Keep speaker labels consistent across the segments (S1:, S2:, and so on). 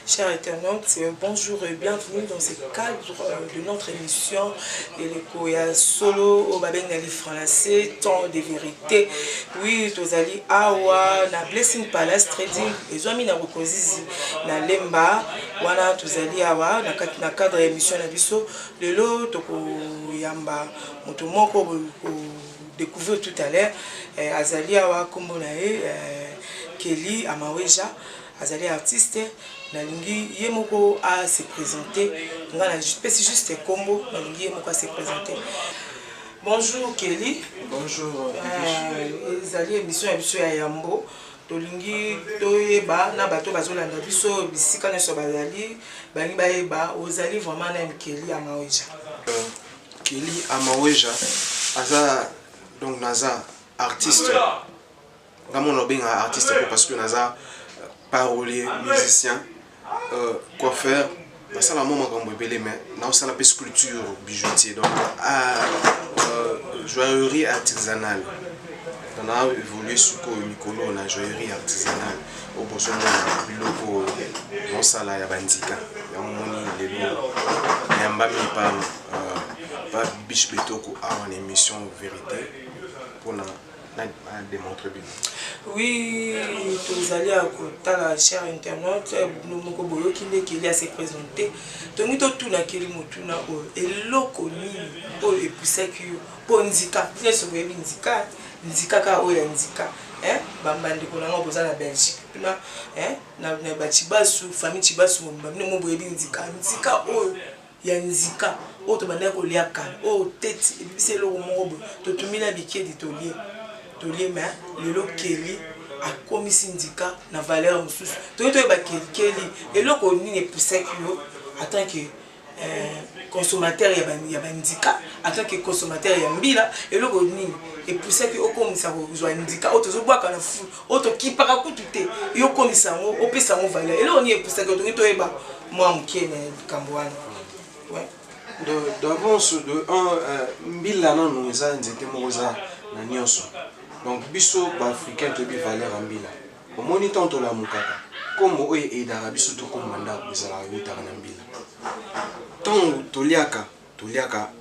S1: Chers internautes, bonjour et bienvenue dans ce cadre de notre émission Elekoya Solo au Babeng Nali français, temps de vérité. Oui, Tozali Awa, na Blessing Palace Trading, et Zoami na Rokozizi, na Lemba, wana Tozali Awa, na cadre émission na biso, de l'eau, Toko Yamba, Motomoko, découvrir tout à l'heure, Azali Awa Kombonae, Kelly Amaweja, Azali artiste. Nalingi yemoko a se présenter. Ngana juste combo. Nalingi yemoko a se présenter. Bonjour Kelly.
S2: Bonjour.
S1: Ezali émission ya Yambo. Tolingi toyeba na bato bazolanda biso bisika na so bazali bangi bayeba ozali vraiment na Kelly Amaweja.
S2: Kelly Amaweja aza donc naza artiste. Vraiment on benga artiste parce que naza parolier, musicien, coiffeur, ça la maman comme bébé mais non ça la sculpture, bijoutier donc joaillerie artisanale. On a évolué sur Nicolo on a joaillerie artisanale au besoin de biloko non ça là ya bandika ya moni lelo yamba mi pas biche betoko en émission vérité pour na démontrer bien.
S1: Oui, tous allez à la chère internaute, nous avons qui a se présenté. Donc, tout na kili mutuna et l'okoni pour les pousser qui pour Nzika. Bien sûr, Nzika, Nzika ka oya Nzika. Bambandi ko na boza na Belgique. Na na bachibasu famille chibasu mbamne mo boyebi Nzika. Nzika o ya Nzika. O to banda ko liaka. O tete et puis c'est le mo to tumila bikie ditolier. Tolima lelo Kelly a commis syndicat na valeur mususu to ba Kelly et loko nini poussé yo en tant que consommateur ya bandika en tant que consommateur ya mbila et loko nini et poussé que okomisa ko zo ndika oto bwaka na fu oto kipaka kutute yo komisa ngo opesa ngo valeur et loko ni poussé que to ba moi mukene kambwana ouais
S2: d'avance de mbila na nous za nzete moza na nyonso. Donc, biso ba africain to bi valeur ambila. Au monitant to la mukaka. Comme oye et d'arabiso to comme manda bizala yuta na mbila. Tant toliaka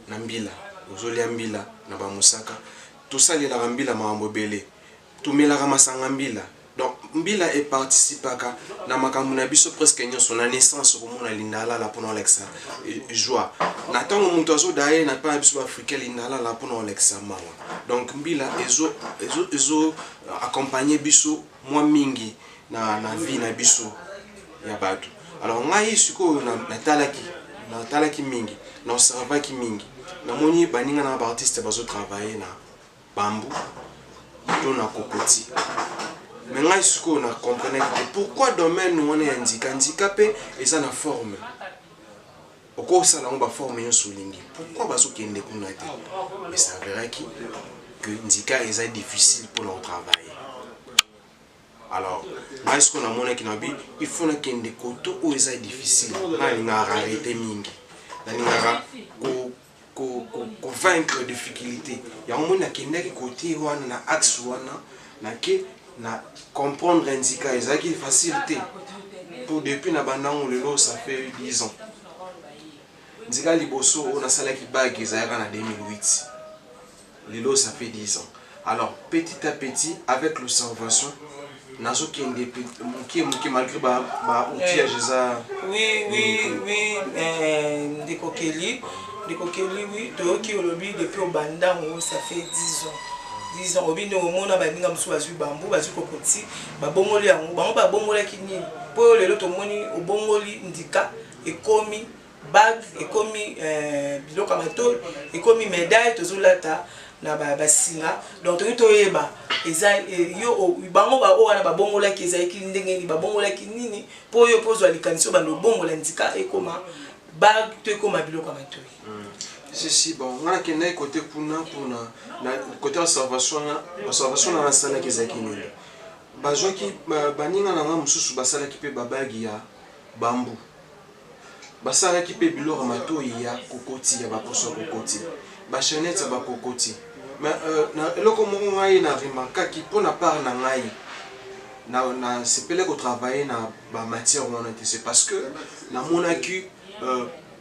S2: na mbila. Ozoli ambila na ba musaka. To sali la mbila mambo bele. To melaka masanga mbila. Donc mbila est participaka na makambo na biso presque nyonso na naissance ko mona lindala la pona Alexa joie. Na tango muntu azo daye na pa biso africain lindala la pona Alexa mawa. Donc mbila ezo accompagner biso moi mingi na vie na biso ya bato. Alors ngai siko na talaki mingi na observaki mingi na moni baninga na ba artiste bazo travailler na bambou to na kokoti. Mais ngai siko na comprendre pourquoi domaine nous on est handicapé et ça na forme. Pourquoi ça la on ba forme yon soulingi. Pourquoi bazo kende kuna te. Mais ça verra que handicap est difficile pour leur travail. Alors, ngai siko na mona kinabi il faut na kende koto ou est difficile. Na linga arrêter mingi. Na linga ko vaincre difficulté. Ya mona kende ki côté wana na axe wana na ke na comprendre handicap ezaki facilité pour depuis na bandango lelo ça fait 10 ans. Ndika liboso on a salaki bag ezaka na 2008. Lelo ça fait 10 ans. Alors petit à petit avec l'observation nazo kende muki malgré ba outillage za
S1: oui ndiko Kelly oui to ki olobi depuis au bandango ça fait 10 ans. Disons obino mona baninga musu bazu bambu bazu kokoti babongoli yango bango babongola kini po lelo to moni obongoli ndika ekomi bag ekomi biloko mato ekomi médaille tozolata na basinga donc to yeba eza yo bango ba wana babongola ki eza ki ndenge ni babongola ki nini po yo pozo alikaniso bando bongola ndika ekoma bag to ekoma biloko mato.
S2: Si bon, on a qu'un côté pour na côté observation na la salle qui est qui bazo ki baninga na nga mususu basala ki pe babagi ya bambu basala ki pe biloko mato ya kokoti ya baposo kokoti ba chenette ba kokoti mais eloko moko ngai na remarquaki mpona part na ngai na sepele kotravaille na bamatière wana te, c'est parce que namonaki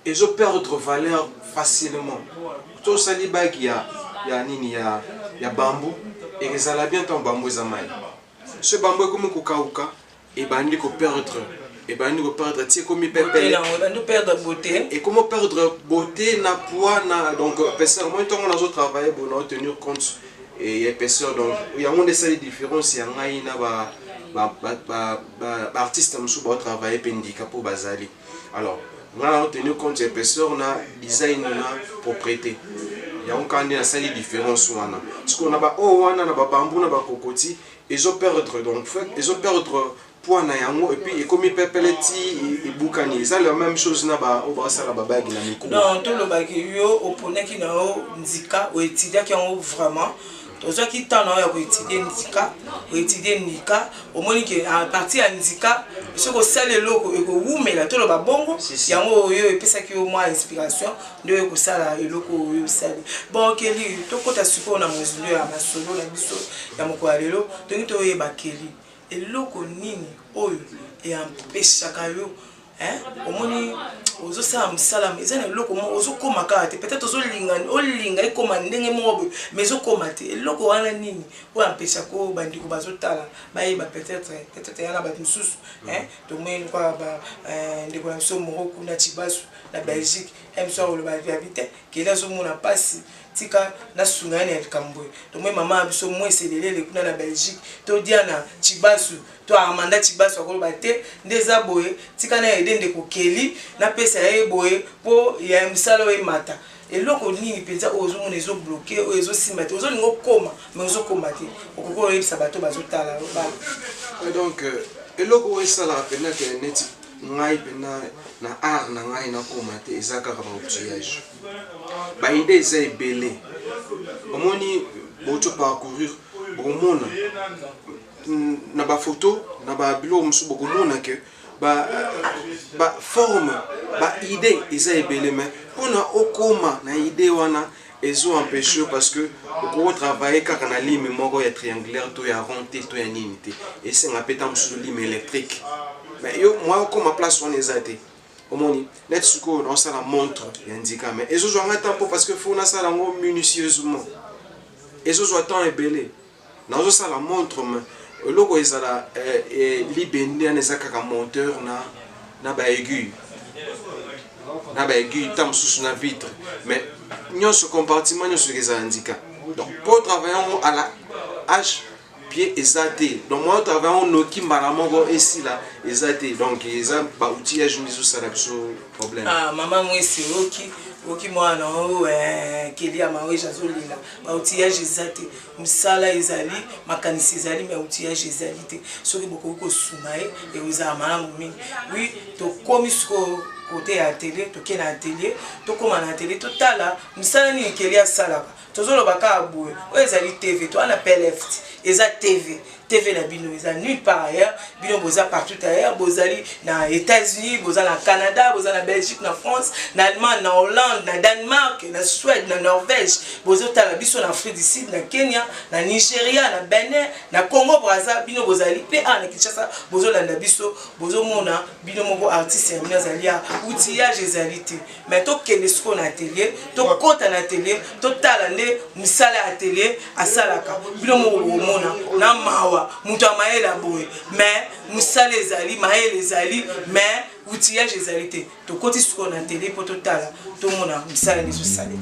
S2: ezoperdre valeur facilement. Tosali baki ya nini ya bambu ezala bien tant bambu eza mai, ce bambu ekomi kokauka ebandi koperdre tie ekomi pepele ekomi perdre beauté na poids na donc épaisseur. Moi ntongo nazotravaille bona tenir compte et épaisseur, donc yango nde esali différence ya ngai na artiste mosusu baotravaille mpe ndika mpo bazali. Alors nga na tenir compte ya épaisseur na design na propriété yango kaka nde nasali différence wana, sikoyo na baoyo wana na babambu na bakokoti ezoperdre, donc ezoperdre poids na yango et puis ekomi pepele ti ebukani. Eza la même chose na baoyo basala babagi na miku.
S1: Non, tolobaki yo oponaki na yo ndika oétudiaki yango vraiment tozwaki temps na yo ya koétudie ndika omoni ke à partir ya ndika soki osala eloko ekowumela toloba bongo yango oyo epesaki yo mwa inspiration nde oyo kosala eloko oyo osali. Bon Kelly, tokota sikoyo na mozilo ya masolo na biso ya mokolo ya lelo tongi toyeba Kelly eloko nini oyo eyampeshaka yo omoni ozosala mosala eza na eloko moko ozokoma kaka te, peut-être olinga ekoma ndenge moko boye mais ezokoma te. eloko wana nini oyo ampeshaka oyo bandeko bazotala bayeba peut-être yana bato mosusu tomoni kwa ndeko na biso moko kuna Chibasu na Belgique mso oloba habite keli azomona mpasi tika nasunga ya likambo tomoni mama ya biso mweselelele kuna na Belgique todia na Chibasu to Amanda Chibasu akoloba te ndeza boye tika na ede ndeko Kelly na pesa ya boye po ya msala we mata. eloko nini penza ozomona ezobloke oyo ezosimba te ozolinga okoma mais ozokoma te okoko oyebisa bato bazotala bana.
S2: Donc eloko oyo esalaka pena ke neti ngai pena na art na ngai nakoma te eza kaka baoutillage baide eza ebele omoni boto parcourir bokomona na bafoto na babiloko mosusu bokomona ke forme baide eza ebele mais mpona okoma na ide wana ezoempêche parce que okotravaille kaka na lime moko ya triangulaire to ya rond te to ya nini te esenga peta mosusu lime électrique. Mais yo moi okoma place wana eza te omoni net sikoyo naosala montre ya ndika mais ezozwanga tempo parce que fo nasala yango minutieusement ezozwa temps ebele nazosala montre mais eloko ezala libende wana eza kaka monteur na baiguille ta mosusu na vitre mais nyonso compartiment nyonso ezala ndika. Donc pour travailler à la H pied ezate donc moi travailler on noki mbala moko esila ezate donc eza ba outillage miso sala biso problème.
S1: Maman mwesi oki mwana Kelly amawe jazolinga ba outillage ezate musala ezali makanisi ezali mais outillage ezali te soki boko ko sumaye et uza malamu mingi. Oui to komisko côté à télé to kena atelier to koma na atelier to tala musala ni Kelly asalaka tozoloba ka boye oyo ezali TV to ana PLFT eza TV na bino eza nulle part ailleurs bino boza partout ailleurs bozali na États-Unis boza na Canada boza na Belgique na France na Allemagne na Hollande na Danemark na Suède na Norvège bozotala biso na Afrique du Sud na Kenya na Nigeria na Benin na Congo Brazza bino bozali pe na Kinshasa bozolanda biso bozomona bino moko artiste ya bino azali ya outillage ezali te mais to kende siko na atelier to kota na atelier to tala nde musala atelier asalaka bino moko bomona na mawa mutu amaela boye mais musala ezali maele ezali mais outillage ezali te tokoti siko na atelier po totala tomona musala ezosali.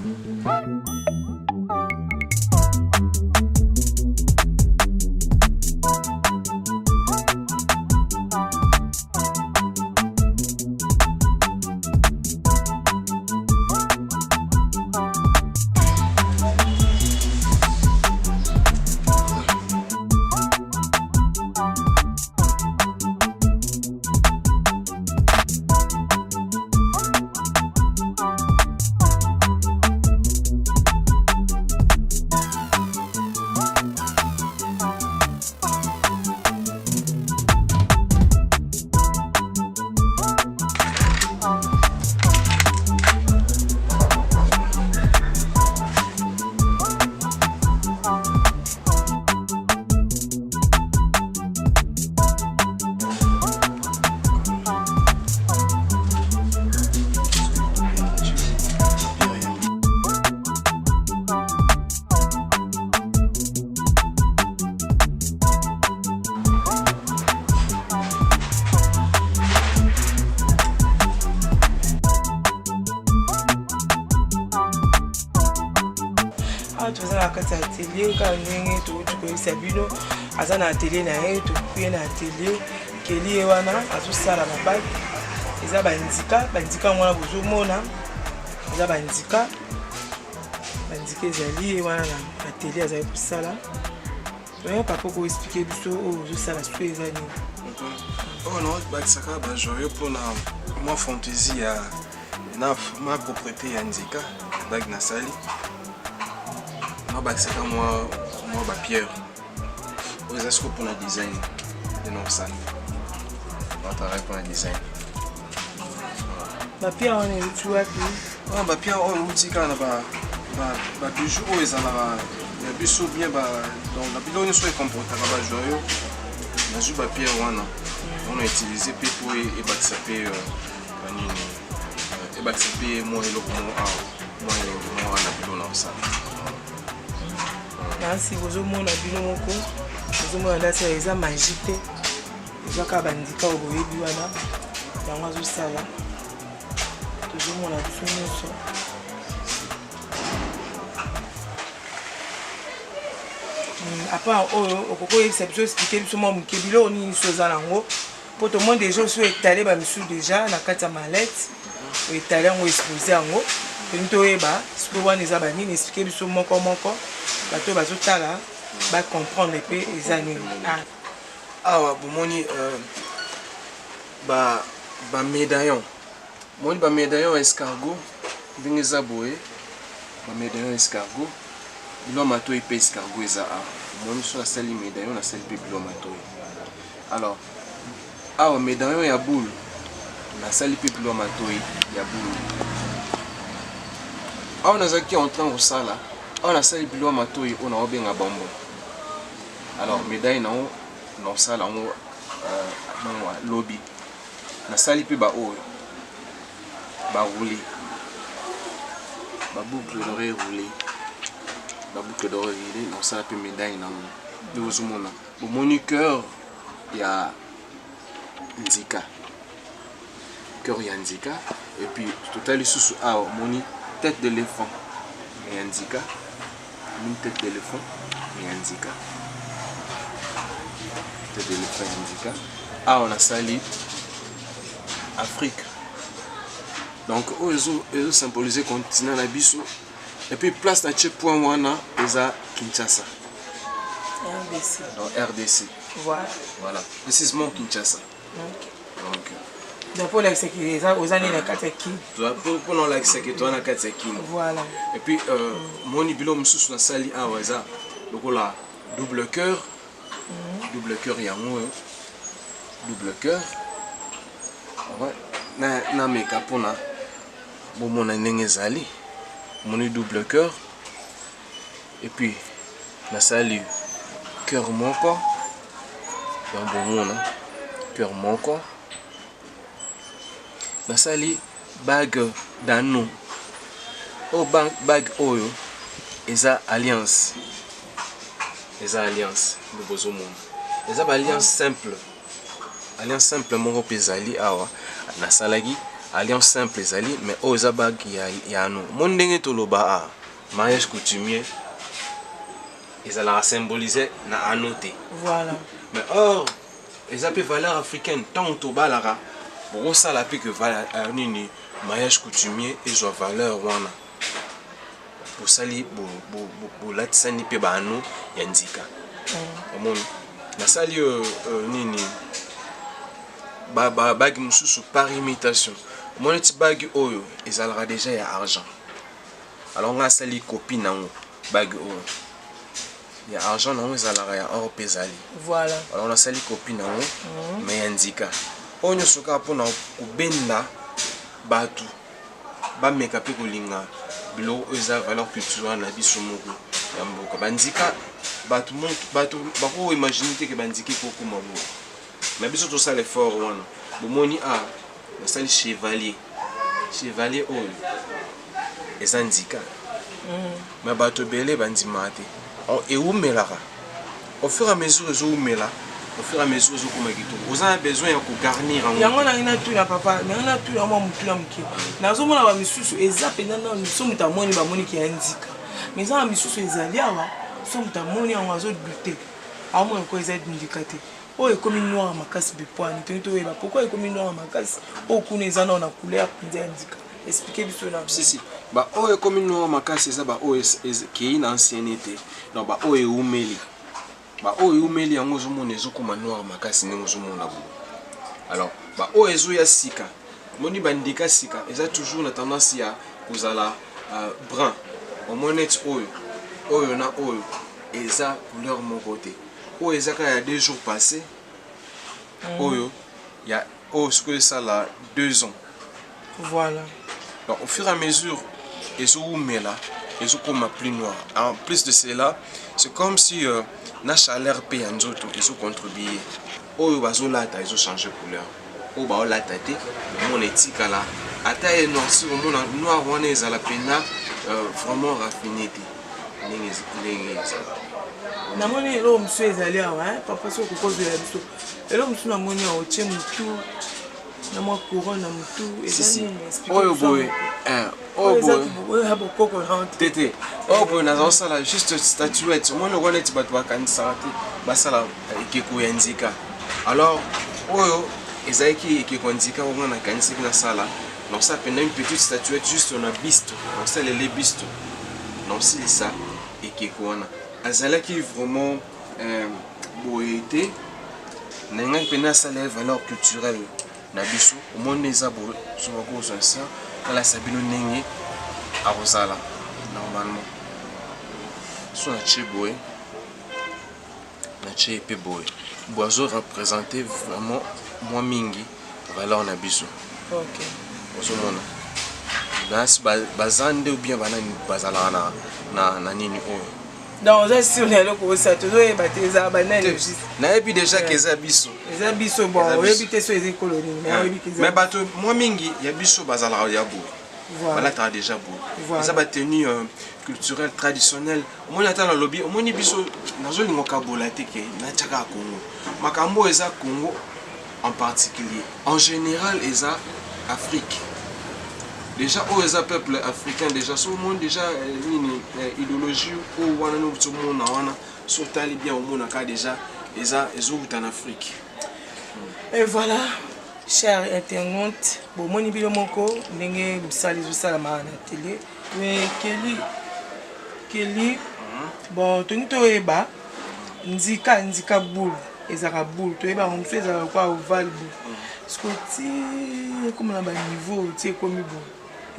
S1: kaka ndenge tokoyebisa bino aza na atelier na ye tokuye na atelier keli ye wana azosala mabaki eza bandika yango wana bozomona eza bandika ezali ye wana na atelier azali kosala oyo papa koexplike biso oyo ozosala so eza nini
S2: oyo naobakisaka bajoyo mpona mwa fantaisie ya ma propriété ya nzika bag nasali naobakisaka mwa bapierre oyo eza siko mpona design nde naosala naotravai mpona design
S1: bapierre wana euti wapi
S2: bapierre oyo euti kaka na babijou oyo ezalaka ya biso bien na biloko nyonso ekomportaka bajoyo nazwi bapierre wana on utilise mpe po ebakisa mpe banini ebakisa mpe mwa eloko mwa elenge mwa wana bilo na osala
S1: nasi bozomona bino moko bozomona ndasi eza magie te eza kaka bandika oyo boyebi wana yango azosala tozomona biso nyonso apart oyo okokoyebisa biso explike biso mwa moke biloko nini so eza nango mpo tomoni deja oso etale bamisu deja na kati ya malete oetale yango expose yango toni toyeba siko wana eza banini explike biso moko bato bazotala bacomprendre mpe eza nini
S2: awa bomoni bamédaillon moni bamédaillon escargot ndenge eza boye bamédaillon escargot bilo matoi mpe escargot eza awa moni so nasali médaillon nasali mpe bilo matoi alors awa médaillon ya boule nasali mpe bilo matoi ya boule awa nazalaki en train kosala awa nasali bilo matoi oyo naobenga bambo alors médaille nango naosala yango lobi nasali mpe baoyo baroule baboucle d'oreille roulé baboucle d'oreille roulé naosala mpe médaille nango nde ozomona bomoni cœur ya nzika et puis totali susu awa moni tête d'éléphant ya nzika une tête d'éléphant ya nzika tête d'éléphant ya nzika awa nasali Afrique donc oyo ezo symboliser continent na biso et puis place na tie point wana eza Kinshasa RDC voilà précisément Kinshasa
S1: donc pour l'exécuter aux années na kati ya Kin
S2: pour non l'exécuter na kati ya Kin
S1: voilà
S2: et puis moni bilo mususu nasali awa eza lokola double cœur yango double cœur na meka mpona bomona ndenge ezali moni double cœur et puis nasali cœur moko ya bomona cœur moko nasali bague d'anneau o bague oyo eza alliance de bozomona eza ba alliance simple moko mpe ezali awa nasalaki alliance simple ezali mais oyo eza bague ya anneau mo ndenge toloba mariage coutumier ezalaka symbolisé na anneau te
S1: voilà
S2: mais or eza mpe valeur africaine ntango tobalaka bokosala mpe ke nini mariage coutumier ezwa valeur wana bosali bolatisani mpe baanneau ya nzika omoni nasali nini bagi mosusu par imitation omoni ti bagi oyo ezalaka déjà ya argent alors nga asali copie nango bagi oyo ya argent nango ezalaka ya or mpe ezali
S1: voilà
S2: alors nasali copie nango mais ya nzika oyo nyonso kaka mpona kobenda bato bameka mpe kolinga biloko oyo eza valeur culturelle na biso moko ya mboka banzika bato bakoimagine te ke banzika ekokoma boye na biso tosala effort wana bomoni nasali chevalier oyo eza nzika me bato ebele bandimaka te ewumelaka au fur et à mesure ezowumela au fur et à mesure ezokoma kitoko oza na besoin ya kogarnir
S1: yango nangi natuna papa nangi natuna mwa motuna moke nazomona bamisusu eza mpenza nano so moto amoni bamoniki ya nzika mais eza na misusu ezali awa so muta moni en azo douter a moins ko eza indicaté o e comme noir makasi bepoani to to eba pourquoi e comme noir makasi o kuna eza na couleur pinza indica expliquer biso na
S2: si ba o e comme noir makasi eza ba o qui une ancienneté non ba o e umeli ba o e umeli yango zo mona ezo comme noir makasi ndenge zo mona bo alors ba o ezo ya sika moni bandika sika eza toujours na tendance ya kozala brun au moins net oyo na oyo eza couleur moko te oyo eza ka ya 2 jours passés oyo ya ce que ça là 2 ans
S1: voilà
S2: donc au fur et à mesure ezo umela ezo comme plus noir en plus de cela c'est comme si na chaleur pe ya nzoto ezo contribuer oyo bazolata ezo changer couleur o ba olata te mon etika là ata e noir si on a noir wana ezala pena vraiment raffiné te ndenge
S1: namoni elo msu ezali awa papa so kokozela biso elo msu namoni awa otie mutu na mwa couronne na mutu ezali
S2: oyo boye
S1: oyo bokoko
S2: tete oyo boye nazosala juste statuette omoni okwa neti bato bakanisaka te basala ekeko ya nzika alors oyo ezalaki ekeko ya nzika onga nakanisaki nasala donc ça pendant une petite statuette juste on a biste donc ça les biste donc c'est ça ekeko wana azalaki vraiment boyete nanga pena ça les valeurs culturelles na biso omoni eza bo so bakozo ça kala sabino ndenge arosala normalement so na cheboy na chepe boy boazo représenter vraiment moi mingi valeur na biso
S1: OK
S2: ozomona bas bazande ou bien banani bazala na nini oyo
S1: donc ça si on est là pour ça toujours e bateza banani
S2: na ebi déjà keza biso
S1: bon ebite so ezi colonie mais ebite
S2: mais bato moi mingi ya biso bazala ya bo voilà ta déjà bo ça ba tenue culturelle traditionnelle omoni ata na lobby omoni biso nazolingo kabola te ke na tchaka Congo makambo eza Congo en particulier en général eza Afrique déjà aux peuple africain déjà sur le monde déjà une idéologie ou wana no tout monde wana sur tali bien au monde aka déjà eza en Afrique
S1: et voilà chers internautes bon moni bilo moko ndenge misali zo sala ma na télé mais Kelly bon toni to eba nzika boule ezaka boule to eba on fait ça quoi oval boule scoti comme na ba niveau ti comme bon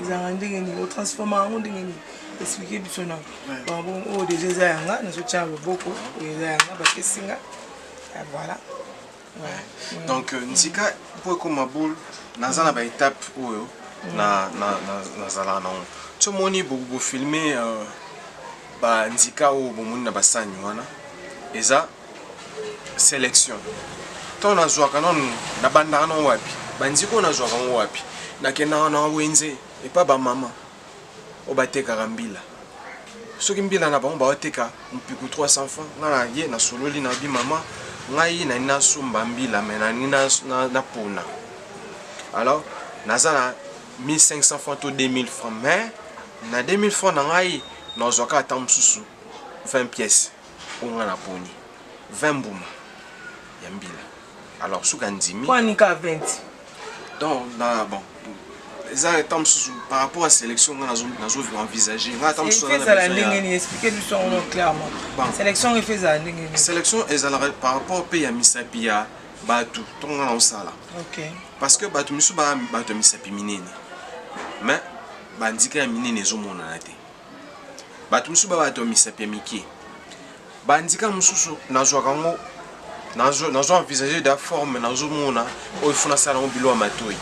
S1: ezaka ndenge ni transformer en ndenge ni expliquer biso na bon o déjà eza yanga na so tia loboko eza yanga parce que singa voilà
S2: ouais donc nzika pour comme boule naza na ba étape oyo na zala na to moni bo filmer ba nzika o bo moni na basani wana eza sélection to na zwaka non na banda na wapi banziko na zwaka wapi na kena na wenze et pas ba maman o bateka rambila soki mbila na bango ba oteka mpiku 300 francs na ye na sololi na bi mama ngai na ina sumba mbila mena nina na pona alors naza na 1500 francs to 2000 francs mais na 2000 francs na ngai na zwaka ata msusu 20 pièces o ngana poni 20 mbuma ya mbila alors suka ndimi
S1: quoi ni ka 20
S2: donc na bon ça par rapport à la sélection on a envisagé
S1: expliquer clairement sélection est faisable
S2: sélection par rapport au pays à misapi ya batu tonga na sala
S1: OK
S2: parce que batu misu ba batu misapi minene mais bandika ya minene ezomona na te batu misu ba batu misapi miki bandika mususu na zwa kango nazo envisager da forme nazomona o funa sala ngo bilo matoi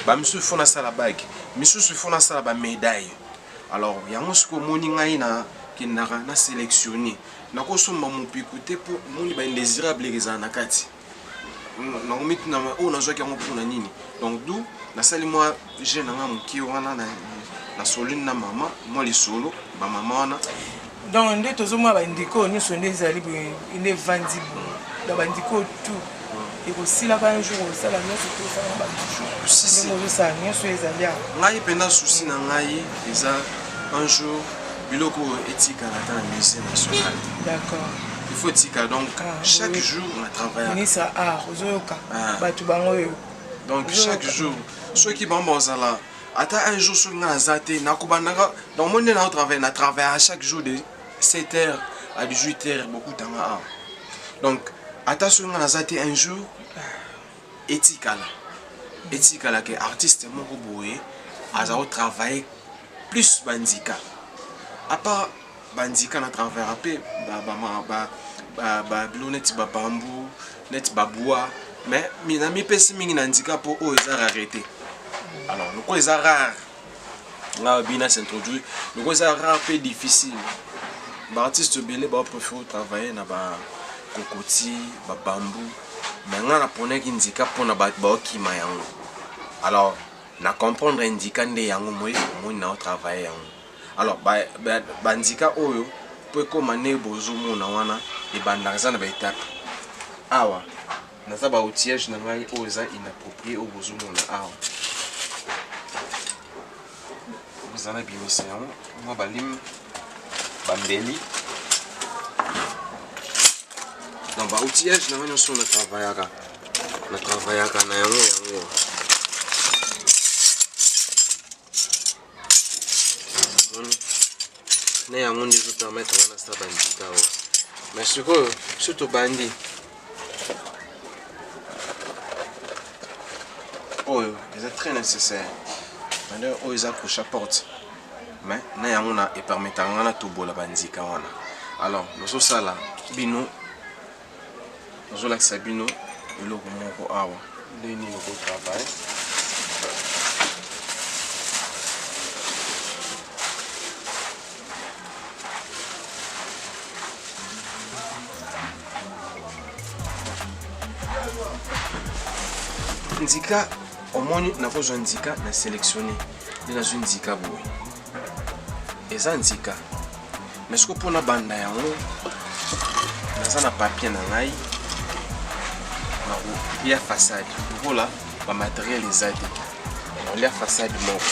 S2: ba misu funa sala bague misu funa sala ba médaille alors yango siko moni ngai na kinaka na sélectionner nako somba mopiku te pour moni ba indésirable les na kati na ngomiti na o na zoki yango pour na nini donc d'où na sali moi je na nga moki wana na solune na mama moi les solo ba mama wana
S1: donc nde tozomwa ba ndiko ni sonde zali ine vandi da ba ndiko tout et aussi là un jour ça la noce tout ça ba
S2: si
S1: nous ça ni so ezali
S2: ngai pena souci na ngai eza un jour biloko éthique à la musée national.
S1: D'accord.
S2: Il faut éthique donc chaque jour on travaille.
S1: Ministre ozoyoka. Batu bango yo.
S2: Donc chaque jour ceux qui vont là attends un jour sur na zate na kubandanga donc moi na travaille à chaque jour de 7h à 18h beaucoup de temps. Donc attends sur na zate un jour éthique là que artiste mon boye a travailler plus bandika à part bandika na travailler après ba net ba bambou net ba bois mais mina mi pesi mingi na ndika po o eza rareté alors le quoi eza rare nga bina s'introduire le quoi eza rare peu difficile ba artiste belé ba préférer travailler na ba kokoti ba bambou mais nga na pone ki ndika pona ba okima yango alors na comprendre ndika nde yango moi na travailler yango alors ba ndika oyo po komane bozumu na wana e bandaza na ba étape awa naza ba outillage na ngai oza inapproprié au bozumu na awa vous en avez bien ici moi balim bandeli donc ba outillage na ngai na travaillaka na yango ne yango ndizo permettre wana sa bandika mais surtout bandi c'est très nécessaire d'ailleurs ils accrochent à porte mais na yango na et permettre ngana to bola bandika wana alors nous ça là bino nous la sabino eloko moko awa ndeni loko travail ndika omoni na kozwa ndika na sélectionner de na zone ndika boy eza ndika mais ce que pour na banda yango naza na papier na ngai na ya façade voilà ba matériel ezate on la façade moko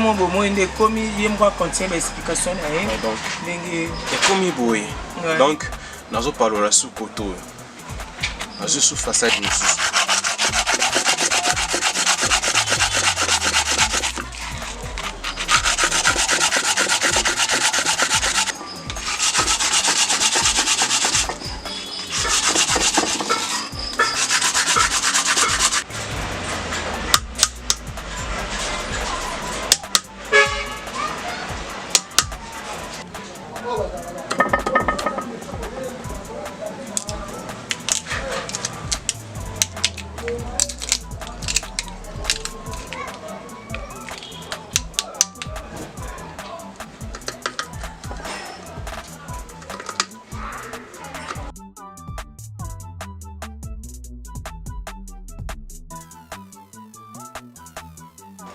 S1: Mon beau moi il commis il me contient l'explication donc
S2: et comme il boye donc nazo parler la sous koto nazo sous façade ici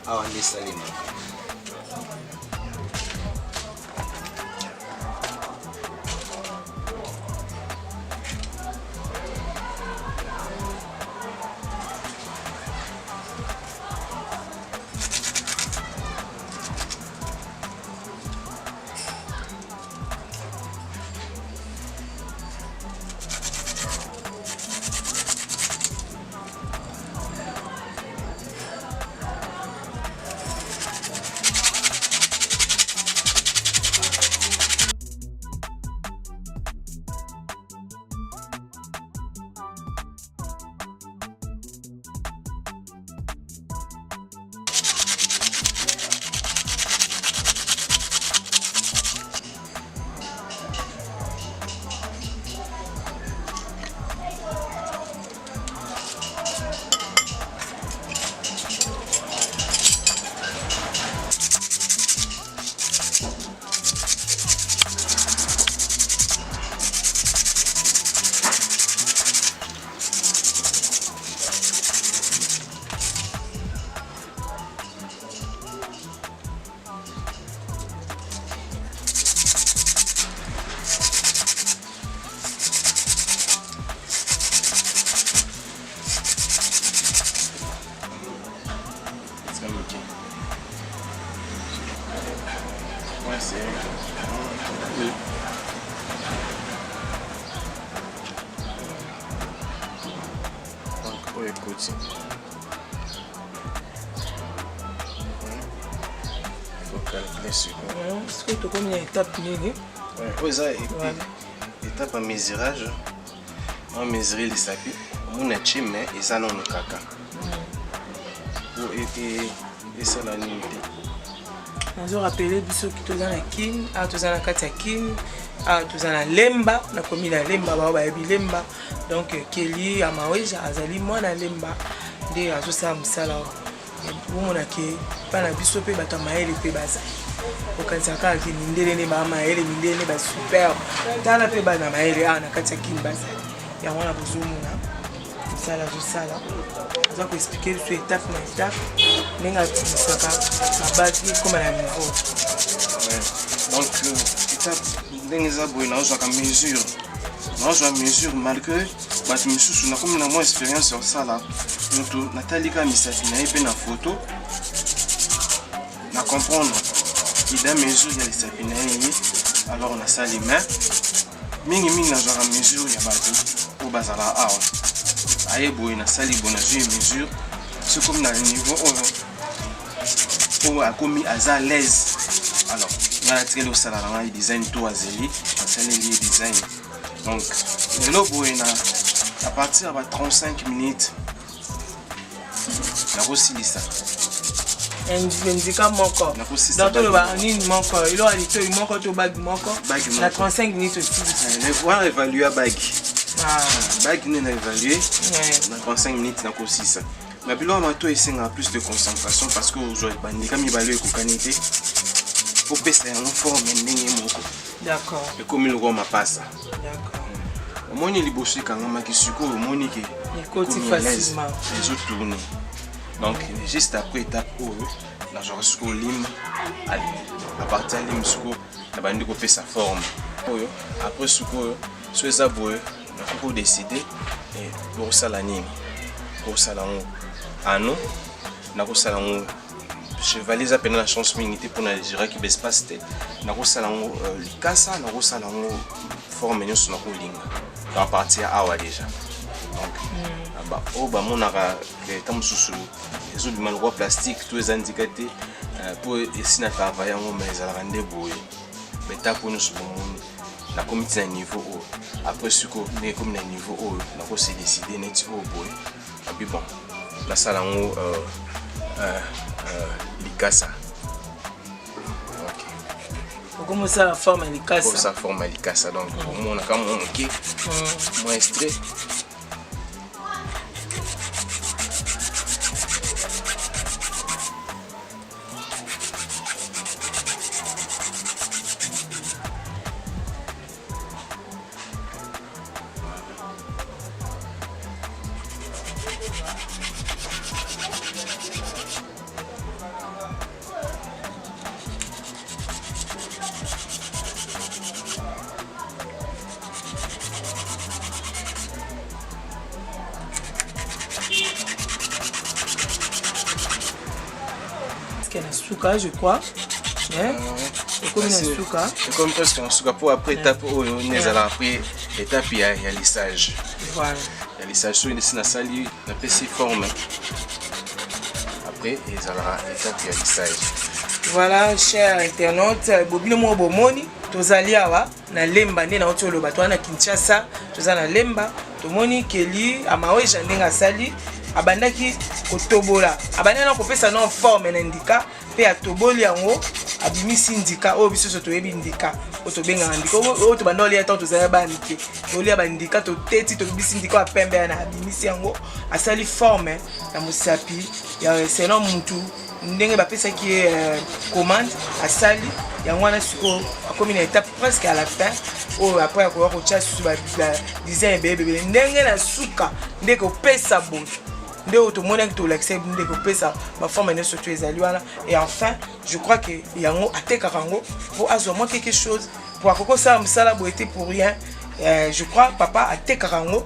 S2: awandi salima l'autre côté. Il faut calculer sur quoi.
S1: Est-ce que tu as combien d'étapes?
S2: Oui, ça, et puis, étape à mesurage. On mesure les sapis. On a chimé et ça non le caca. Et ça la nuit.
S1: Je rappelle biso ki toza na kin, toza na kati ya kin, toza na lemba, na komi na lemba ba bayebi lemba. Donc Kelly Amaweja azali mwana lemba nde azosala mosala bomona ke bana biso mpe bato ya mayele mpe baza okanisa kaka ke mindele nde baa mayele mindele nde basuper tala mpe bana mayele na kati ya kini baza yango wana bozomona mosala azosala aza koexplike biso étape na étape ndenge abimisaka mabaki ekoma na niveau.
S2: Donc étape ndenge eza boye naozwaka mesure naozwa mesure malgré bato misusu nakomi na mwa expérience ya kosala moto natali kaka misapi na ye mpe na photo na comprendre ida mesure ya lisapi na ye alors nasali mais mingimingi nazwaka mesure ya bato oyo bazala awa aye boye nasali boye nazwi mesure sokomi na niveau oyo akomi aza à l'aise alors ngana tikeli kosala na ngai design to azeli asaleli ye design. Donc lelo boye à partir de 35 minutes nakosilisa
S1: ndika moko donc toloba nini moko ilo alitoi moko to bagi moko na 35 minutes osilisa
S2: voir évaluer à bagi bagi nde na évaluer na 35 minutes nakosilisa na bilo mato esenga plus de concentration parce que ozwa bandika mibale ekokani te po pesa yango forme ndenge moko.
S1: D'accord.
S2: Ekomi lokwa mapasa.
S1: D'accord.
S2: Omoni liboso ekangamaki sikoyo omoni ke
S1: ekoti facilement
S2: ezotourne. Donc juste après étape oyo nazwaka sikoyo limba à partir ya limba sikoyo nabandi kopesa forme oyo après sikoyo so eza boye nakoki kodeside okosala nini okosala yango ano nakosala yango chevalier eza pena na chance mingi te mpona giraki bespace te nakosala yango likasa nakosala yango forme nyonso nakolinga à partir ya awa déjà donc oyo bamonaka ta mosusu ezobima lokwa plastique to eza ndika te mpo esi na travaille yango ma ezalaka nde boye betapo nyonso bomoni nakomi ti na niveau oyo après sikoyo ndenge ekomi na niveau oyo nakose décide neti oyo boye abi bon nasala yango likasa.
S1: Comment ça forme à l'icasa?
S2: Comment ça forme à l'icasa? Donc, on a quand même moins extrait.
S1: Je crois. C'est
S2: comme presque un souka pour après étape où on est après étape il y a lissage.
S1: Voilà.
S2: Il y a lissage sur une sali la PC forme. Après il y a étape il y a lissage.
S1: Voilà, chers internautes, bobino mo bomoni tozali awa na lemba nde na otolo bato na Kinshasa tozana lemba tomoni Kelly Amaweja ndenga sali abandaki kotobola abandaki na kopesa non forme na ndika pe atoboli yango abimisi ndika oyo biso so toyebi ndika oyo tobengaka ndika oyo tobanda olia ntango tozali bandike tolia bandika toteti tobimisi ndika apembe na abimisi yango asali forme ya mosapi ya selon mutu ndenge bapesaki ye commande asali yango wana sikoyo akomi na étape presque à la fin oyo après akoya kotia susu badesign ebelebele ndenge na suka nde kopesa boye nde oyo tomonaki tolakisa nde kopesa baforme nyonso to ezali wana et enfin je crois que yango atekaka yango po azwa mwa quelque chose po akokosala mosala boye te pour rien je crois papa atekaka yango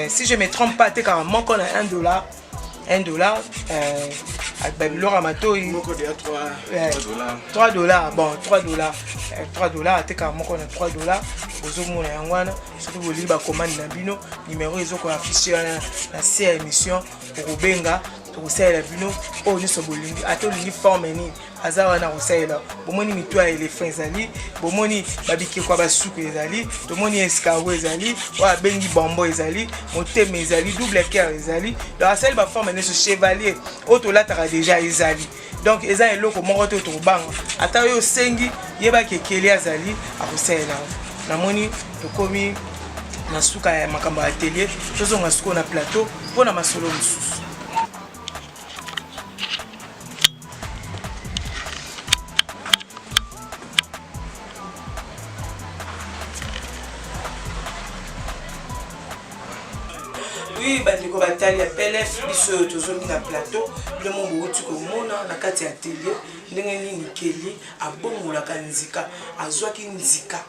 S1: si je me trompe pas atekaka moko na $1 $1 biloko ya matoi 3 $, bon 3 $, 3 $, ateka moko na 3 $, ozomona yango wana soki bolingi bakomande na bino numéro ezokoafishe wana na se ya émission okobenga tokosalela bino oyo nyonso bolingi ate olingi forme nini aza wana kosalela bomoni mitwa ya elefant ezali bomoni babikeko ya basuku ezali tomoni escargot ezali oyo abengi bambo ezali motema ezali double cœur ezali donc asali baforme nyonso chevalier oyo tolataka deja ezali donc eza eloko moko te tokobanga ata oyo osengi yebaki ekeli azali akosalela namoni tokomi na suka ya makambo ya atelier tozonga sikoyo na plateau mpona masolo mosusu. Oui, bandeko batali ya PLF biso tozongi na plateau le monde outi komona na kati ya atelier ndenge nini keli abongolaka nzika azwaki nzika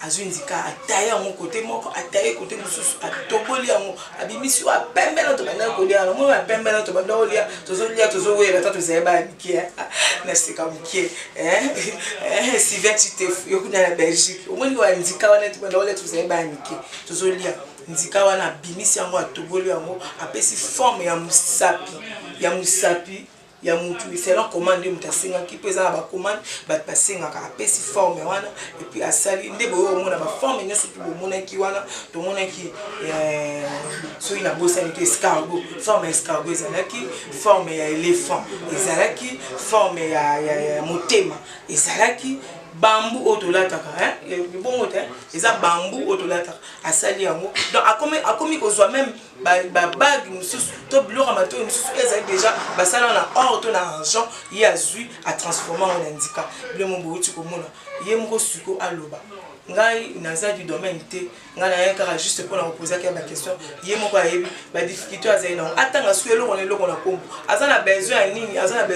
S1: azwi nzika ataye yango kote moko ataye kote mosusu atoboli yango abimisi oyo apembela tobanda kolia yango oyo apembela tobanda kolia tozolia tozowela ata tozayeba ya mikie na sika mikie Sylvain Chitefu yokuna na Belgique omoni wa nzika wana tobanda kolia tozayeba ya mikie tozolia nzika wana abimisi yango atoboli yango apesi forme ya musapi ya mutu selon commande mutu asengaki mpo eza na bacommande bato basengaka apesi forme wana epuis asali nde boyo omona baforme nyonso tu bomonaki wana tomonaki soki na bosani to escargot forme ya escargot ezalaki forme ya éléphant ezalaki forme ya motema ezalaki bambu oyo tolataka bongo te eza bambu oyo tolataka asali yango donc akomi kozwa même babage mosusu to biloko ya matoi mosusu ezali déjà basala na or to na argent ye azwi atransforma yango na nzika biloko bouti komona ye moko siko aloba ngai naza du domaine te ngai naye kaka juste mpona koposaki ya baquestion ye moko ayebi badifficulté azali nango atanga soki eloko na eloko na kombo aza na besoin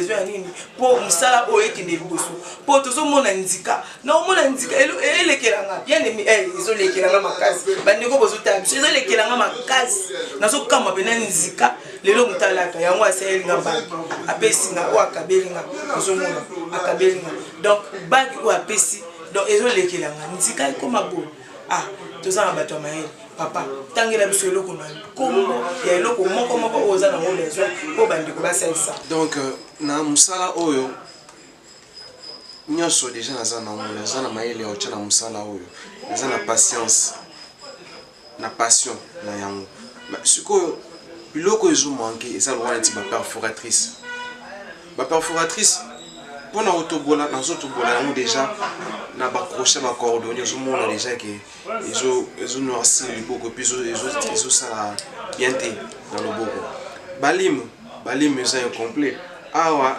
S1: ya nini mpo mosala oyo ekende liboso mpo tozomona nzika naomona nzika elekelanga bien emi ezolekelanga makasi bandeko bozotala biso ezolekelanga makasi nazokamba pena nzika lelo moto alaka yango asayelinga bagi apesinga oyo akabelinga ozomona akabelinga donc bagi oyo apesi donc ezolekelanga nzika ekoma boye toza na bato ya mayele papa tangela biso eloko na kombo ya eloko moko oyo oza nango besoin mpo bandeko basalisa
S2: donc na mosala oyo nyonso deja naza na mayele ya otya na mosala oyo naza na patience na passion na yango sikoyo biloko ezomanke eza lokola neti baperforatrice mpona kotobola nazotobola yango deja na bacrochet bacordonne ozomona deja ke ezonoircir liboko epuis ezosala bien te na loboko balime eza incomplet awa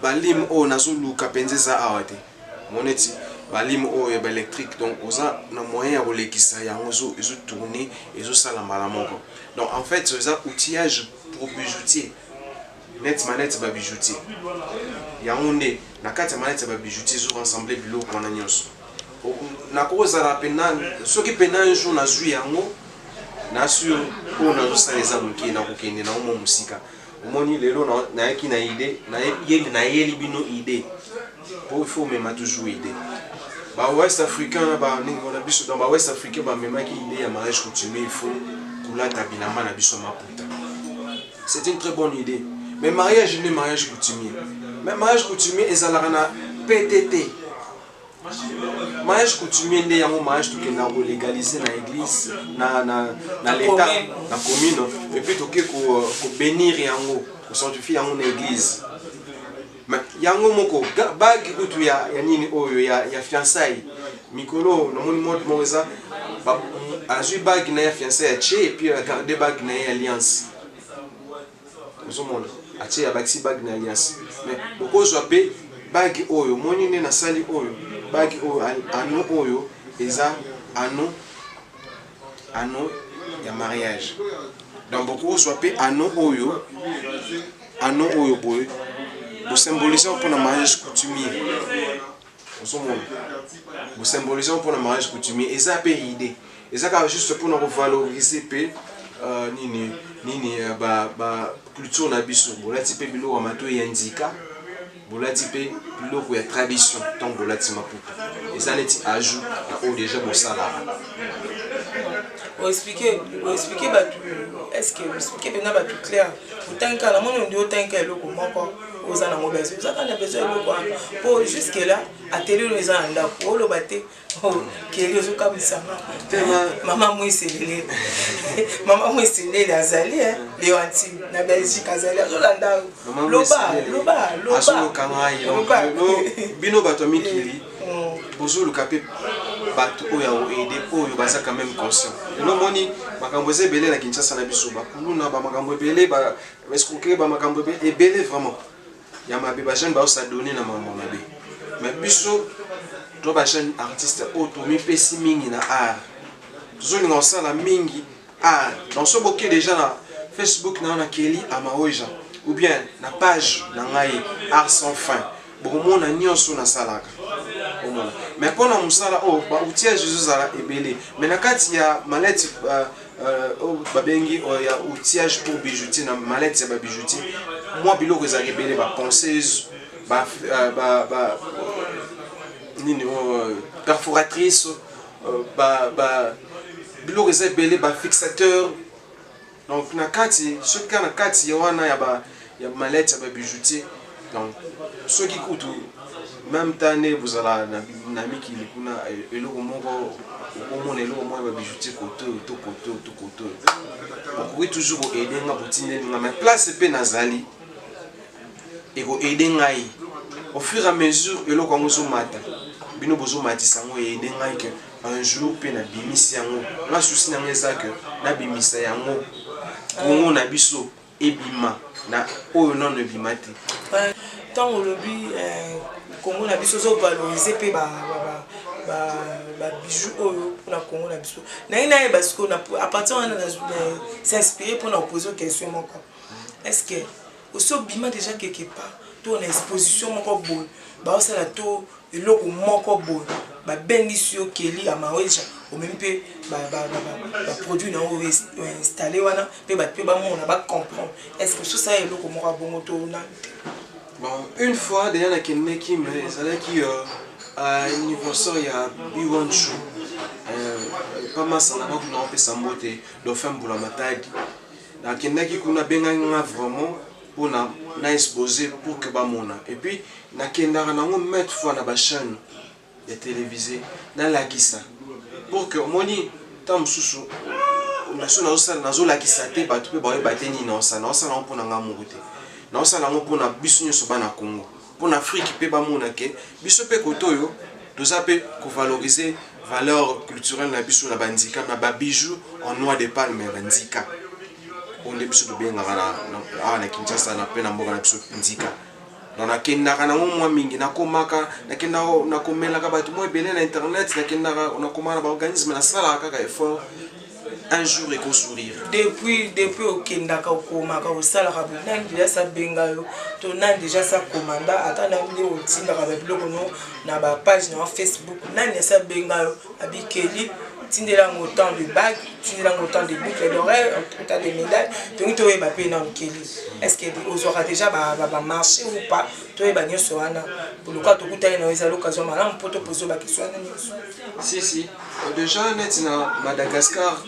S2: balime oyo nazoluka mpenza eza awa te moneti balime oyo ya baélectrique donc oza na moyen ya kolekisa yango ezotourne ezosala mbala moko donc en fait eza outillage pour bijoutier net manette ba bijoutier yango nde na kati ya manette ya ba bijoutier zo rassembler biloko wana nyonso nakozala pena soki pena un jour nazwi yango nasur oyo nazosala eza moke nakokende na omo mosika omoni lelo nayaki na ide nayeli bino ide po il faut omema toujours ide ba-ouest africain na biso dans ba-ouest africain bamemaki ide ya mariage coutumier il faut kolata bilamba na biso maputa c'est une très bonne idée. Mais mariage n'est mariage coutumier. Mais mariage coutumier ezalaka na PTT. Mariage coutumier nde yango mariage tokenda kolégaliser na église na l'état na commune et puis toke ko bénir yango ko sanctifier yango na église. Mais yango moko bague kutu ya nini oyo ya fiançailles mikolo na moni mode moza azui bague na ya fiançailles et puis garder bague na ya alliance. Ozomona atie abakisi bague na alliance mais bokozwa pe bague oyo moni ne na sali oyo bague oyo ano oyo eza ano ya mariage donc bokozwa pe ano oyo boye bo symboliser pour le mariage coutumier ozomona bo symboliser pour le mariage coutumier eza pe idée eza ka juste pour nous valoriser pe nini ba culture na biso bolati pe biloko mato ya ndika bolati pe biloko ya tradition tant bolati maputa eza neti ajout na o déjà bosala
S1: expliquer batu est-ce que expliquer bena batu clair utanka na moni ndio utanka eloko moko oza na mobezo oza kana besoin eloko wana po jusque là atelier les gens ndako olo bate keli ozoka misanga mama mwiselele mama mwiselele azali lewanti na Belgique azali azolanda loba
S2: bino bato mikili bozoluka pe bato oyo aider oyo baza quand même conscient elo moni makambo ezebele na Kinshasa na biso bakuluna ba makambo ebele ba escroquer ba makambo ebele vraiment ya mabe ba jeune ba osadonner na maman mabe mais biso to ba jeune artiste otomi pesi mingi na art tozolinga osala mingi art donc so boke déjà na Facebook na Kelly Amaoja ou bien na page na ngai art sans fin bomona nyonso na salaka omona mais pona musala ba outillage zozala ebele mais na kati ya mallette babengi ya outillage pour bijoutier na mallette ya ba bijoutier moi biloko za ebele ba ponceuse ba nini perforatrice ba biloko za ebele ba fixateur donc na kati ce cas na kati ya wana ya mallette ya ba bijoutier donc ceux qui coûtent même tane vous allez na miki likuna eloko moko omona eloko moko ba bijoutier koto oui toujours aider nga botine nga mais place pe nazali et ko aider ngai au fur et à mesure eloko ngo zo mata bino bozo matisa ngo aider ngai que un jour pe na bimisi yango na souci na ngeza que na bimisa yango ngo na biso ebima na oyo non ebimati
S1: tant au lobby Congo na biso zo valoriser pe ba bijoux oyo na Congo na biso na ina parce que à partir de s'inspirer pour nous poser question moko est-ce que au bima déjà quelque part to na exposition moko bon ba osala to eloko moko bon ba bengi sur Kelly Amaoja ou même pe ba produit na o installer wana pe ba mona ba comprendre est-ce que ça eloko moko bon to na.
S2: Bon, une fois, déjà, il y a qui mais ça qui à l'anniversaire il y a B1 show. Pas mal ça n'a pas qu'on a fait sa montée de femme pour la matadi. Donc il y a qui qu'on a bien vraiment pour na exposer pour que ba mona. Et puis na kenda na ngo mettre fois na ba chaîne de télévisé dans la kisa pour que moni tam susu na so na so na zo la kisa te ba tu ba bateni na ça na pour na ngamuruté. Non ça lango pour na biso nyoso bana Congo pour na Afrique pe ba mona ke biso pe kotoyo doza pe ko valoriser valeur culturelle na biso na bandika na ba bijoux en noix de palme bandika on de biso do benga na Kinshasa na pe na mboka na biso ndika donc na kenda kana mwa mingi na komaka na kenda na komela ka batu mo ebele na internet na kenda na komana ba organisme na sala kaka effort un jour et qu'on sourire.
S1: Depuis au Kendaka au Komaka au Salara, déjà ça bengayo, ton déjà ça commanda, attends au Tinder avec le nom, na ba page na Facebook, nan ça bengayo, abi Kelly, tindela autant de bagues, tindela autant de boucles d'oreilles, autant de médailles, donc tu es ba pe nan Kelly. Est-ce que vous aura déjà ba marché ou pas? Tu es ba nyoso wana. Pour le cas tu kuta na eza l'occasion malam pour te poser ba question na nyoso.
S2: Si. Déjà net na Madagascar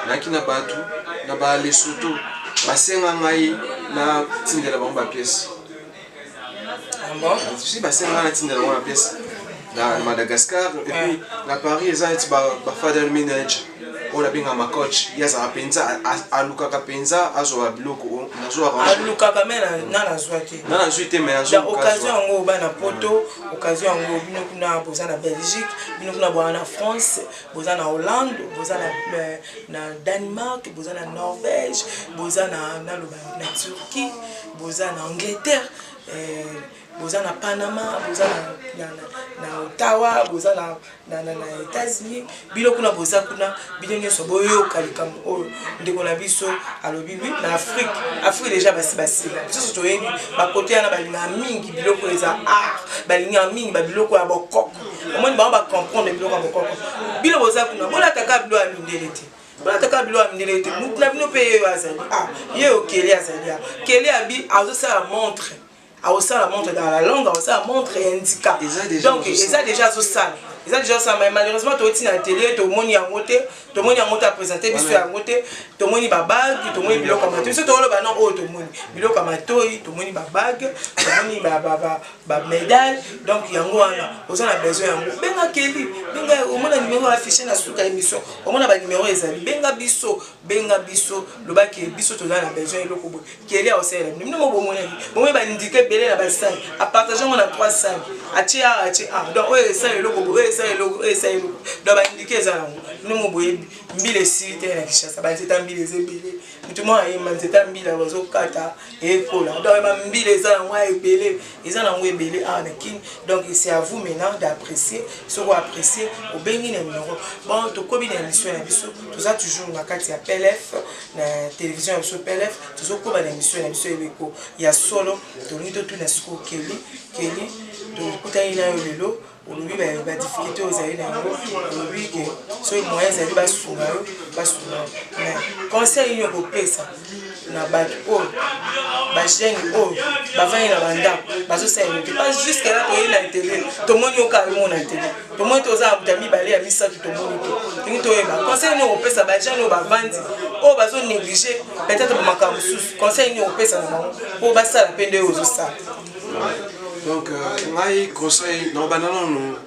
S2: na kina batu na ba Lesotho basenga ngai na tindela ba pièce.
S1: Ah bon?
S2: Si basenga na tindela ba pièce na Madagascar et puis na Paris ezati ba father manager on a bien ma coach yaza penza aluka ka penza azo biloko nazo
S1: aluka ka mena na zwati
S2: na zwite mais azo
S1: occasion ngo ba na poto occasion ngo bino kuna boza na Belgique bino kuna boza na France boza na Hollande boza na Danemark boza na Norvège boza na Turquie boza na Angleterre boza na Panama boza na Ottawa boza na États-Unis bilo kuna boza kuna bilo nyoso boyo kalika o ndeko na biso alobi na Afrique déjà basi biso to yebi ba côté na balinga mingi biloko eza balinga mingi ba biloko ya bokoko omoni ba comprendre biloko ya bokoko bilo boza kuna bola taka bilo ya mindelete Bana taka bilo amindele te. Mutla bino pe yo azali. Ah, ye o Kelly azali. Kelly abi azo ça montre. A aussi la montre dans la langue, a aussi la montre handicap. Donc ils ont déjà ça. Ils ont déjà ça, mais malheureusement tu es dans la télé, tout le monde y a monté, tout le monde y a monté à présenter, puis tu as monté, tout le monde y a bague, tout le monde y a bague. Tu sais tout le monde tout le monde, bilo kamatoy, tout le monde y a bague, tout le monde y a médaille. Donc il y a on a besoin de benga Kelly, benga au moins numéro affiché dans toute émission, au moins ba numéro ezali, benga biso, le ba qui biso to na besoin le kobo. Kelly a aussi le numéro bon mon ba indiquer belé na ba salle, à partager on a 3 salles. Atia donc ça le kobo, ça le donc ba indiquer ça nous mo boye mbile site na Kinshasa ba nzeta mbile zebele mutu mo ayi nzeta mbile bazo kata et kola donc ba mbile za na mwa ebele eza na mwa ebele na kin donc c'est à vous maintenant d'apprécier ce qu'on apprécier au bengi na numéro bon to kobi na émission na biso tout ça toujours na kati ya PLF na télévision sur PLF tout ça ko ba na émission na biso ebeko ya solo to nito tout na siko Kelly to kutani na lelo aujourd'hui ba difficulté aux aïeux aujourd'hui que ce moyens ali basunga mais conseil yo ko pesa na ba o ba jeune o ba vient na banda bazo ça pas juste que là to na télé to moni o ka mo na télé to moni to za abdami balé ya misa to moni to ngi to ba conseil yo ko pesa ba jeune o ba vandi o bazo négliger peut-être ba makambo sous conseil yo ko pesa na bango po ba sala pende yo zo ça.
S2: Donc, ngai conseil na banana no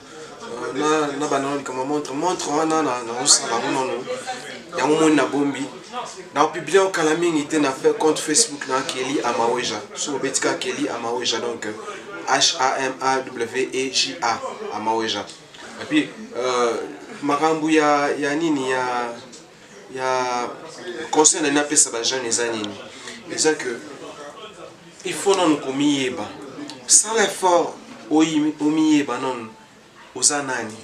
S2: na banana comme montre wana na osala bonono ya mo na bombi na publier au kalamingi était na fait compte Facebook na Kelly Amaweja sur betika Kelly Amaweja donc HAMAWEJA Amaweja et puis makambu ya nini ya conseil na pesa ba jeune les années c'est que il faut non komieba sans l'effort omiye banon ozanani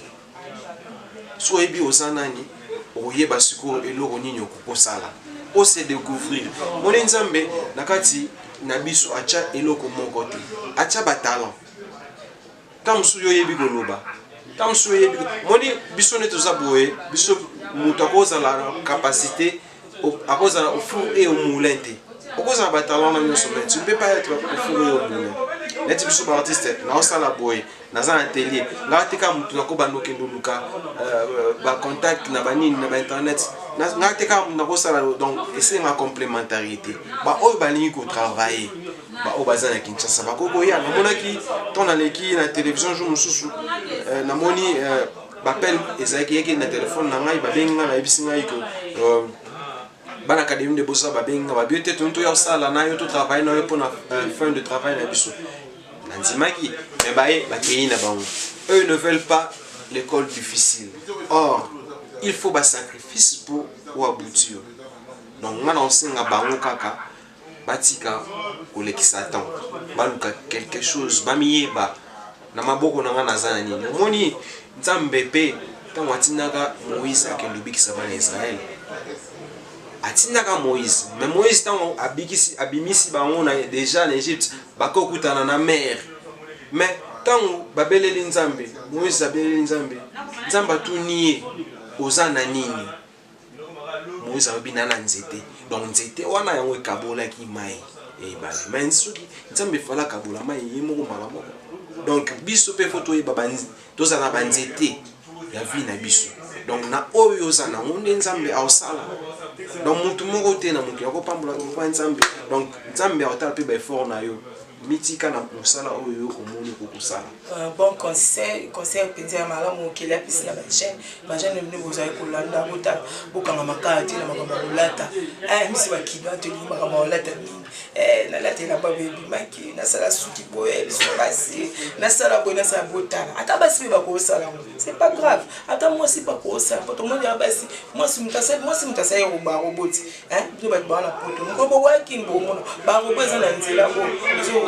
S2: so ebi ozanani oyeba siko eloko nini okosala o se découvrir moni nzambe nakati na biso acha eloko moko te acha ba talent kamsu yo yebi koloba kamsu yebi moni biso ne tozaboye biso mutu akozala capacité akozala au four et au moulin te okozala ba talent na nyoso mais tu ne peux pas être au four et au moulin. Les types d'artistes, na osala boy, na za atelier, nga teka mutu na ko banoke nduluka, ba contact na banini na ba internet, nga teka na ko sala donc essayer ma complémentarité. Ba o balingi ko travailler, ba o bazana Kinshasa, ba ko ya na monaki ton na leki na télévision jour mususu, na moni bapel ezaki yeke na téléphone na ngai ba benga na ebisinga iko ban académie de bossa ba benga ba biote tonto ya sala na yo to travailler na yo pour na fin de travail na biso. Nanzimaki, mais eux ne veulent pas l'école difficile. Or, il faut un sacrifice pour aboutir. Donc, on a un kaka, batika, ou les qui s'attendent, baluka quelque chose, bamieba, namaboko nanga nazanani. Moni, nzambepe, tant watinaka Moïse a kendubi qui s'appelle Israël. Atinaka Moïse, mais Moïse tant abimisi bango déjà en Égypte, bako kutana na mer. Mais tant babeleli nzambe, Moïse babeleli nzambe, nzamba tunié ozana nini. Moïse abina na nzete. Donc nzete wana yango kabola ki mai. Et bale, mais soki nzambe fala kabola mai yemo mbala moko. Donc biso pe photo e babanzi, tozana banzete ya vie na biso. Donc na oyo ozana ngonde nzambe ausala. Donc mutu moko te na mutu yako pambola ko nzambe. Donc nzambe aotala pe ba effort na yo. Mitika na kusala oyo omoni ko kusala.
S1: Bon conseil penza malamu Kelly apisi na ba jeune ne boza ko landa bota bokanga makati na makamba olata. Misi ba kidwa te ni makamba olata ni. Na lata na ba baby maki na sala suki boye biso basi na sala boye na sala botana. Ata basi ba ko sala. C'est pas grave. Ata moi si pas ko sala. Poto mo ya basi moi si mutasa yo ba roboti. Biso ba ba na poto. Ngo working bo mo ba roboti za na nzela bo.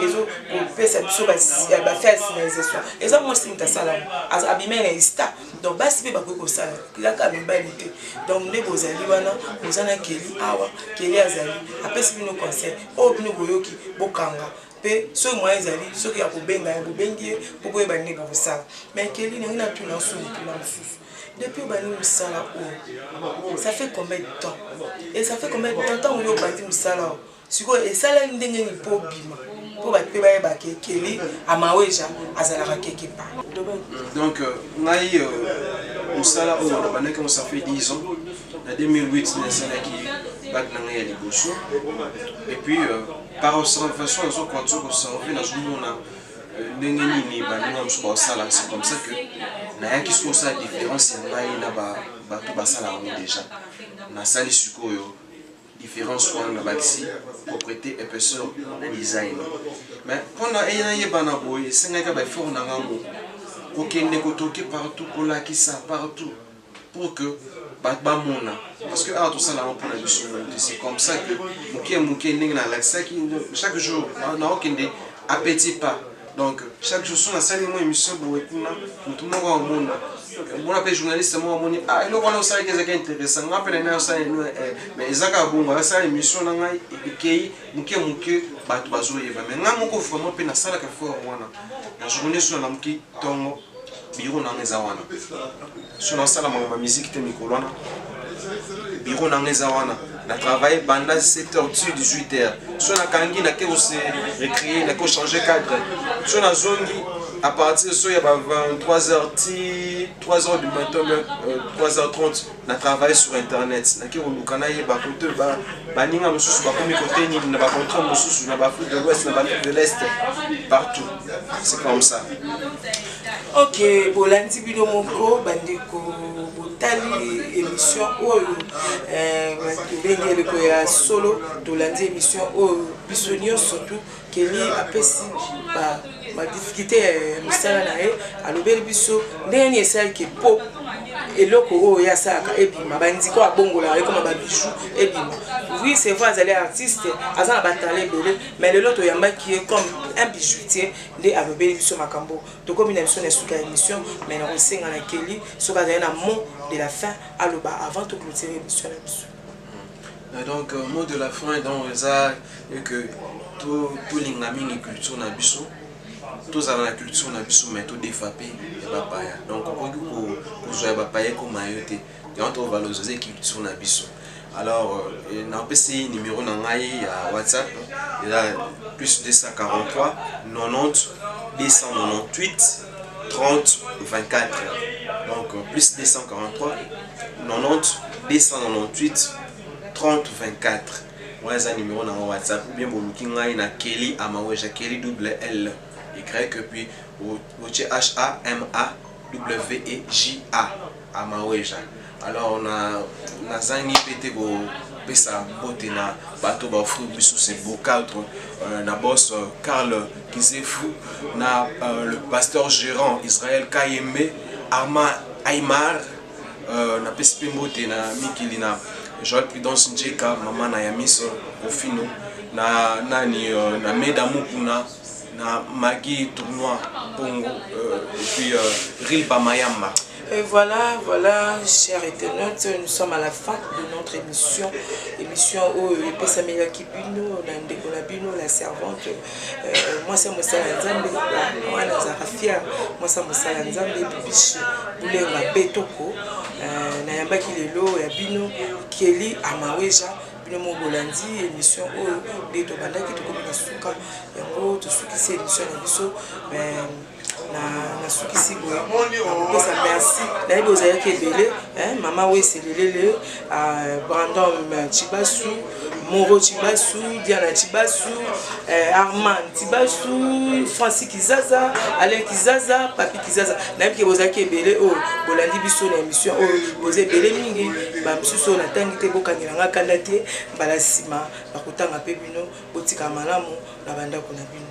S1: Biso pesa biso ba faire signalisation et ça moi si mutasala abimé na ista donc basi pe ba ko sala kila ka mbalité donc ne bozali wana bozana Kelly awa Kelly azali apesi bino conseil o bino boyoki bokanga pe so moyen ezali soki ya kobenga ya bobengi po boyeba nini ba kosala mais Kelly na tuna sulu tuna mususu depuis bani musala ça fait combien de temps? Et ça fait combien de temps où yo bandi musala siko et ça là ndenge ni po bima po ba pe ba ba keli amaweja azala quelque part.
S2: Donc ngai musala o na bana que ça fait 10 ans en 2008 nasala qui bac na ngai ya liboso et puis par observation on se continue à observer na zomona ndenge nini baninga musu ba sala. C'est comme ça que na yaki so ça différence ngai na ba to basala déjà na sali sikoyo différence soit na baxi propriété épaisseur design mais pendant ayana bana boy senga ka ba fort na ngambo kokende kotoki partout kolaki ça partout pour que ba mona parce que tout ça là on prend la solution. C'est comme ça que muke ndenge na laksa qui chaque jour na okende appétit pas. Donc chaque jour sur la salle moi émission boy kuna tout monde va monde mon appel journaliste moi moni ah il on ça qui est intéressant appelle na ça mais ezaka bongo ça émission na ngai ekei muke bato bazoyeba mais nga moko vraiment pe na sala ka fort wana na journée sur na muki tongo biro na ngeza wana sur na sala ma musique te mikolona biro na ngeza wana na travailler pendant 7h 18h sur la kangi na ke se recréer na ko changer cadre sur la zone à partir de ya 3h du matin 3h30 na travailler sur internet na ke olukana ye ba côté ba ninga mususu ba komi côté ni na ba contrôle mususu na ba Afrique de l'Ouest na ba Afrique de l'Est partout. C'est comme ça.
S1: OK, bolandi bino moko bandeko botali émission oyo bengele ko ya solo tolandi émission oyo bisonio surtout keli apesi ba difficulté misala na e alobeli biso ndeni esali ke po eloko oyo ya saka ebima bandiko abongola comme ba bijou ebima. Oui, c'est vrai, les artistes azana batale belé mais le lot yamba qui est comme un bijoutier de alobeli biso makambo to comme une émission na émission mais na osenga na keli soka na mot de la fin aloba avant de clôturer l'émission na biso.
S2: Donc mot de la fin donc ça que tout l'ingami culture na biso tous à la culture na biso mais tout défapé et bapaya donc on peut que bapaya comme ayote et on doit valoriser culture na biso. Alors na PC numéro na ngai ya WhatsApp il a plus 243 90 298 30 24 donc plus 243 90 298 30 24 ouais ça numéro na WhatsApp bien boluki ngai na Kelly Amaweja Kelly double L Y puis HAMAWEJA Amaweja. Alors on a zani pété go pesa boté na bateau ba fou biso c'est beau cadre na boss Karl Kizefu na le pasteur gérant Israël Kayembe Arma Aymar na pespe boté na Mikili na Joël Prudence Njeka mama na Yamiso Ofino na nani na Medamu kuna na Magui Tournoi Bongo et puis Rilba Mayamba.
S1: Et voilà, chers internautes, nous sommes à la fin de notre émission où Pesamela Kibino, Nandeko la servante. Moi c'est Moussa Nzambe, moi Nazarafia, moi c'est Moussa Nzambe, Bibiche, Boulenga Betoko, Nayamba Kilelo, Yabino, Kelly Amaweja. Bino Bolandi émission où les Tobanda qui te comme suka yango to suki c'est émission na biso na suki si boy on ça merci na ibo za yake belé mama we c'est lelele Brandon Chibasu Moro Chibasu Diana Chibasu Armand Chibasu Francis Kizaza Alain Kizaza Papi Kizaza na ibo za yake belé o Bolandi biso na émission o boze belé mingi ba msuso na tangi te bokangela nga kanda te bala sima bakotanga pe bino botika malamu na banda ko na bino.